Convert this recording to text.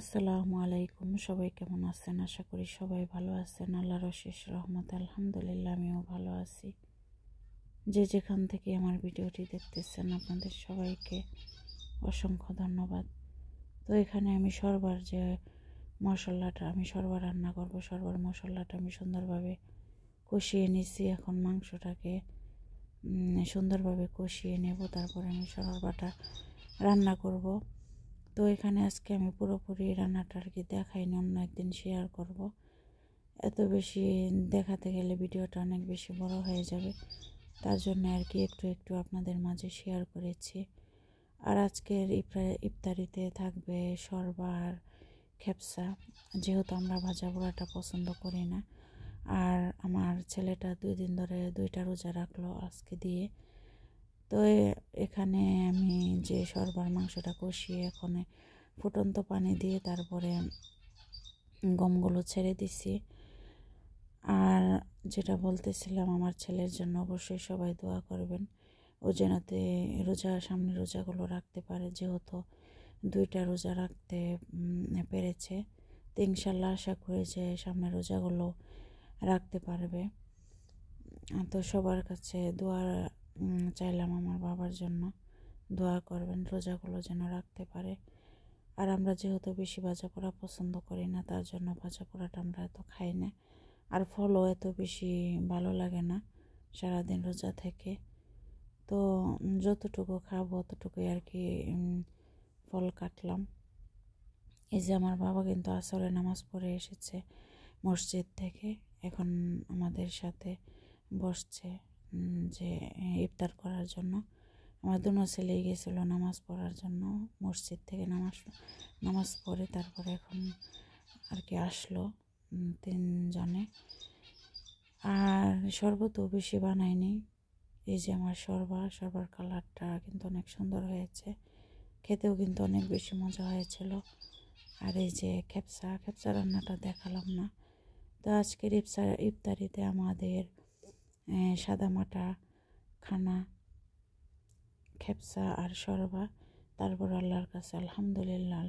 আসসালামু আলাইকুম। সবাই কেমন আছেন? আশা করি সবাই ভালো আছেন। আল্লাহর অশেষ রহমত, আলহামদুলিল্লাহ আমিও ভালো আছি। যে যেখান থেকে আমার ভিডিওটি দেখতেছেন আপনাদের সবাইকে অসংখ্য ধন্যবাদ। তো এখানে আমি সরবার যে মশলাটা আমি সরবার রান্না করব, সরবার মশলাটা আমি সুন্দরভাবে কষিয়ে নিছি। এখন মাংসটাকে সুন্দরভাবে কষিয়ে নেব, তারপরে আমি সরবাটা রান্না করব। তো এখানে আজকে আমি পুরোপুরি রান্নাটা আর কি দেখাইনি, অন্য একদিন শেয়ার করব। এত বেশি দেখাতে গেলে ভিডিওটা অনেক বেশি বড় হয়ে যাবে, তার জন্য আর কি একটু একটু আপনাদের মাঝে শেয়ার করেছি। আর আজকের ইফতারিতে থাকবে শরবা আর খেপসা, যেহেতু আমরা ভাজা পোড়াটা পছন্দ করি না। আর আমার ছেলেটা 2 দিন ধরে 2টা রোজা রাখলো আজকে দিয়ে। তো এখানে আমি যে শরবার মাংসটা কষিয়ে এখন ফুটন্ত পানি দিয়ে তারপরে গমগুলো ছেড়ে দিছি। আর যেটা বলতেছিলাম, আমার ছেলের জন্য অবশ্যই সবাই দোয়া করবেন, ও যেনতে সামনে রোজাগুলো রাখতে পারে, যেহেতু 2টা রোজা রাখতে পেরেছে। তো ইনশাল্লাহ আশা করি যে সামনে রোজাগুলো রাখতে পারবে। তো সবার কাছে দোয়া চাইলাম আমার বাবার জন্য, দোয়া করবেন রোজাগুলো যেন রাখতে পারে। আর আমরা যেহেতু বেশি ভাজা পোড়া পছন্দ করি না, তার জন্য ভাজা পোড়াটা আমরা এত খাই না। আর ফলও এত বেশি ভালো লাগে না সারাদিন রোজা থেকে। তো যতটুকু খাবো অতটুকুই আর কি ফল কাটলাম। এই যে আমার বাবা কিন্তু আসরে নামাজ পড়ে এসেছে মসজিদ থেকে, এখন আমাদের সাথে বসছে যে ইফতার করার জন্য। আমার দুনো ছেলেই গেছিলো নামাজ পড়ার জন্য, মসজিদ থেকে নামাজ পড়ে তারপরে এখন আর কি আসলো 3 জনে। আর শরবতও বেশি বানাইনি। এই যে আমার সরবার কালারটা কিন্তু অনেক সুন্দর হয়েছে, খেতেও কিন্তু অনেক বেশি মজা হয়েছিল। আর এই যে খেপসা রান্নাটা দেখালাম না। তো আজকের ইফতারিতে আমাদের সাদামাটা খানা, খেপসা আর শরবা। তারপর আল্লাহর কাছে আলহামদুলিল্লাহ।